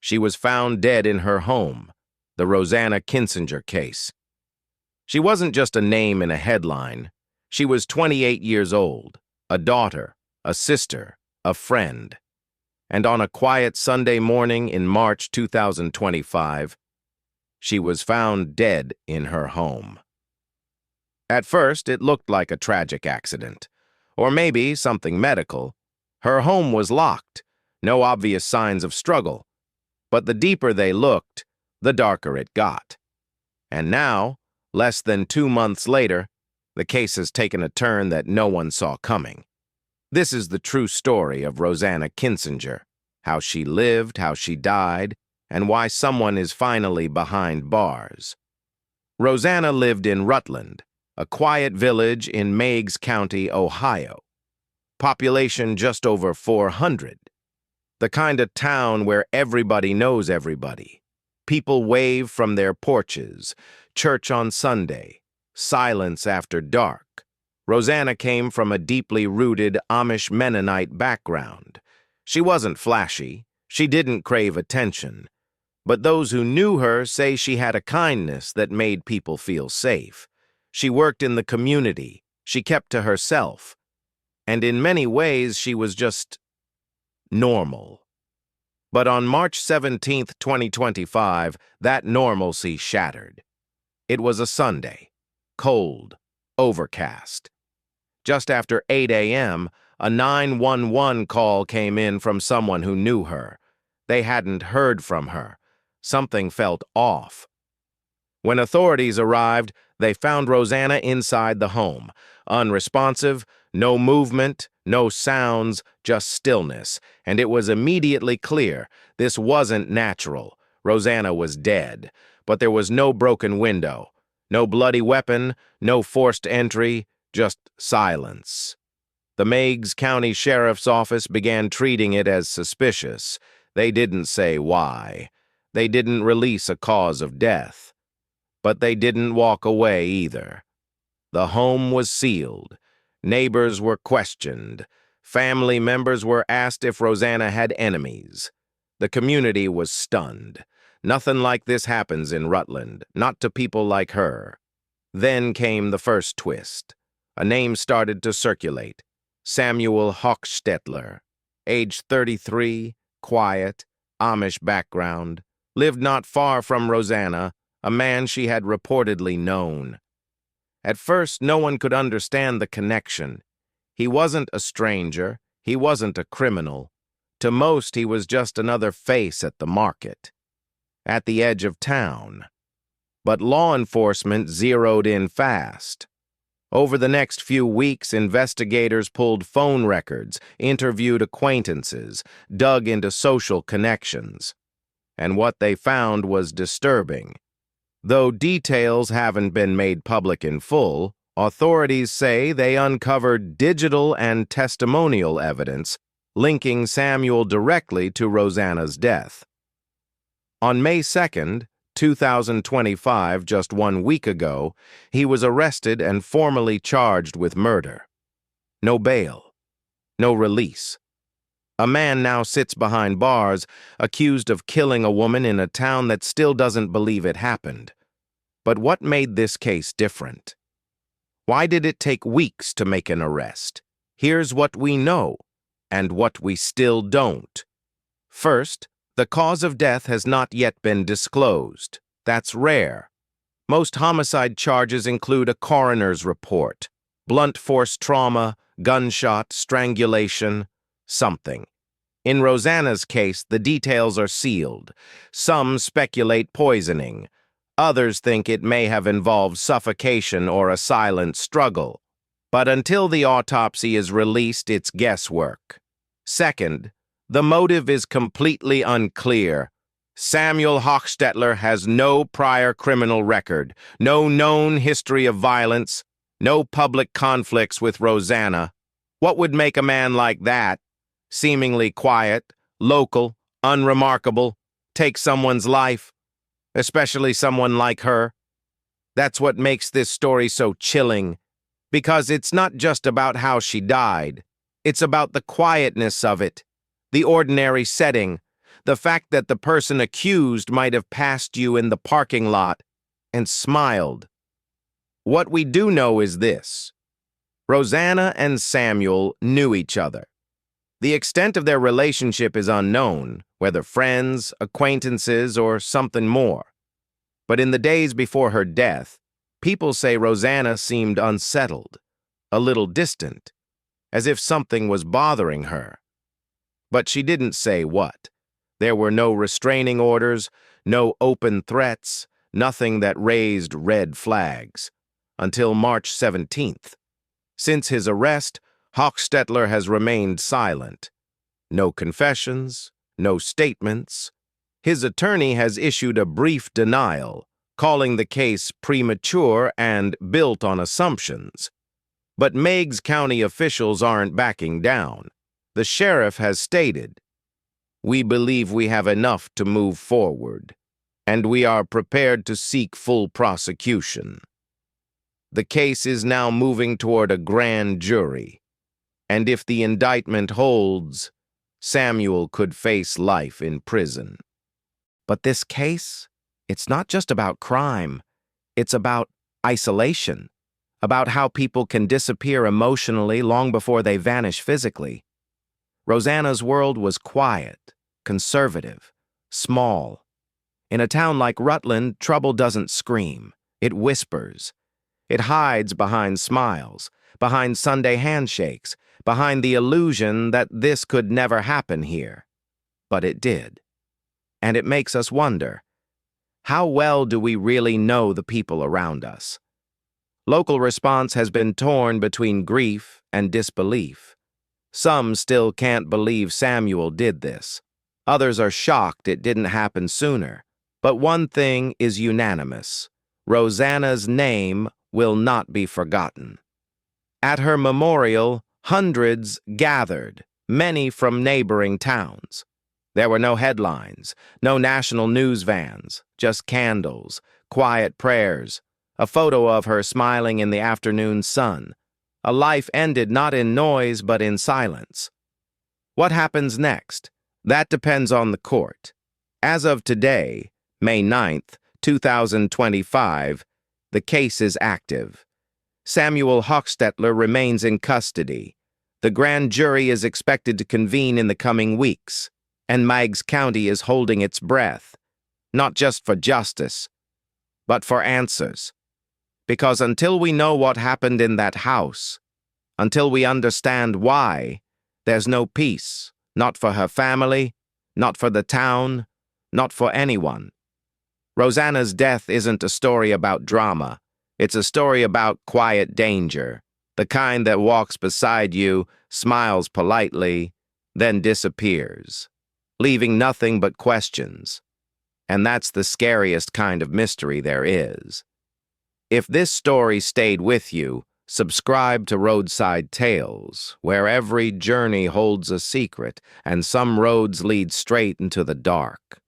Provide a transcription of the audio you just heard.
She was found dead in her home, the Rosanna Kinsinger case. She wasn't just a name in a headline. She was 28 years old, a daughter, a sister, a friend. And on a quiet Sunday morning in March 2025, she was found dead in her home. At first, it looked like a tragic accident, or maybe something medical. Her home was locked, no obvious signs of struggle. But the deeper they looked, the darker it got. And now, less than 2 months later, the case has taken a turn that no one saw coming. This is the true story of Rosanna Kinsinger, how she lived, how she died, and why someone is finally behind bars. Rosanna lived in Rutland, a quiet village in Meigs County, Ohio. Population just over 400. The kind of town where everybody knows everybody. People wave from their porches, church on Sunday, silence after dark. Rosanna came from a deeply rooted Amish-Mennonite background. She wasn't flashy, she didn't crave attention. But those who knew her say she had a kindness that made people feel safe. She worked in the community, she kept to herself. And in many ways, she was just normal. But on March 17, 2025, that normalcy shattered. It was a Sunday, cold, overcast. Just after 8 a.m., a 911 call came in from someone who knew her. They hadn't heard from her. Something felt off. When authorities arrived, they found Rosanna inside the home, unresponsive, no movement, no sounds, just stillness, and it was immediately clear this wasn't natural. Rosanna was dead, but there was no broken window, no bloody weapon, no forced entry, just silence. The Meigs County Sheriff's Office began treating it as suspicious. They didn't say why. They didn't release a cause of death. But they didn't walk away either. The home was sealed. Neighbors were questioned. Family members were asked if Rosanna had enemies. The community was stunned. Nothing like this happens in Rutland, not to people like her. Then came the first twist. A name started to circulate. Samuel Hochstetler, age 33, quiet, Amish background, lived not far from Rosanna, a man she had reportedly known. At first, no one could understand the connection. He wasn't a stranger, he wasn't a criminal. To most, he was just another face at the market, at the edge of town. But law enforcement zeroed in fast. Over the next few weeks, investigators pulled phone records, interviewed acquaintances, dug into social connections. And what they found was disturbing. Though details haven't been made public in full, authorities say they uncovered digital and testimonial evidence linking Samuel directly to Rosanna's death. On May 2nd, 2025, just 1 week ago, he was arrested and formally charged with murder. No bail, no release. A man now sits behind bars, accused of killing a woman in a town that still doesn't believe it happened. But what made this case different? Why did it take weeks to make an arrest? Here's what we know, and what we still don't. First, the cause of death has not yet been disclosed. That's rare. Most homicide charges include a coroner's report, blunt force trauma, gunshot, strangulation, something. In Rosanna's case, the details are sealed. Some speculate poisoning. Others think it may have involved suffocation or a silent struggle. But until the autopsy is released, it's guesswork. Second, the motive is completely unclear. Samuel Hochstetler has no prior criminal record, no known history of violence, no public conflicts with Rosanna. What would make a man like that, seemingly quiet, local, unremarkable, take someone's life, especially someone like her? That's what makes this story so chilling, because it's not just about how she died. It's about the quietness of it, the ordinary setting, The fact that the person accused might have passed you in the parking lot and smiled. What we do know is this: Rosanna and Samuel knew each other. The extent of their relationship is unknown, whether friends, acquaintances, or something more. But in the days before her death, people say Rosanna seemed unsettled, a little distant, as if something was bothering her. But she didn't say what. There were no restraining orders, no open threats, nothing that raised red flags. Until March 17th. Since his arrest, Hochstetler has remained silent. No confessions, no statements. His attorney has issued a brief denial, calling the case premature and built on assumptions. But Meigs County officials aren't backing down. The sheriff has stated, "We believe we have enough to move forward, and we are prepared to seek full prosecution." The case is now moving toward a grand jury, and if the indictment holds, Samuel could face life in prison. But this case, it's not just about crime. It's about isolation, about how people can disappear emotionally long before they vanish physically. Rosanna's world was quiet, conservative, small. In a town like Rutland, trouble doesn't scream. It whispers. It hides behind smiles, behind Sunday handshakes, behind the illusion that this could never happen here. But it did. And it makes us wonder, how well do we really know the people around us? Local response has been torn between grief and disbelief. Some still can't believe Samuel did this. Others are shocked it didn't happen sooner. But one thing is unanimous: Rosanna's name will not be forgotten. At her memorial, hundreds gathered, many from neighboring towns. There were no headlines, no national news vans, just candles, quiet prayers, a photo of her smiling in the afternoon sun. A life ended not in noise but in silence. What happens next? That depends on the court. As of today, May 9th, 2025, the case is active. Samuel Hochstetler remains in custody. The grand jury is expected to convene in the coming weeks, and Meigs County is holding its breath, not just for justice, but for answers. Because until we know what happened in that house, until we understand why, there's no peace, not for her family, not for the town, not for anyone. Rosanna's death isn't a story about drama. It's a story about quiet danger, the kind that walks beside you, smiles politely, then disappears, leaving nothing but questions. And that's the scariest kind of mystery there is. If this story stayed with you, subscribe to Roadside Tales, where every journey holds a secret and some roads lead straight into the dark.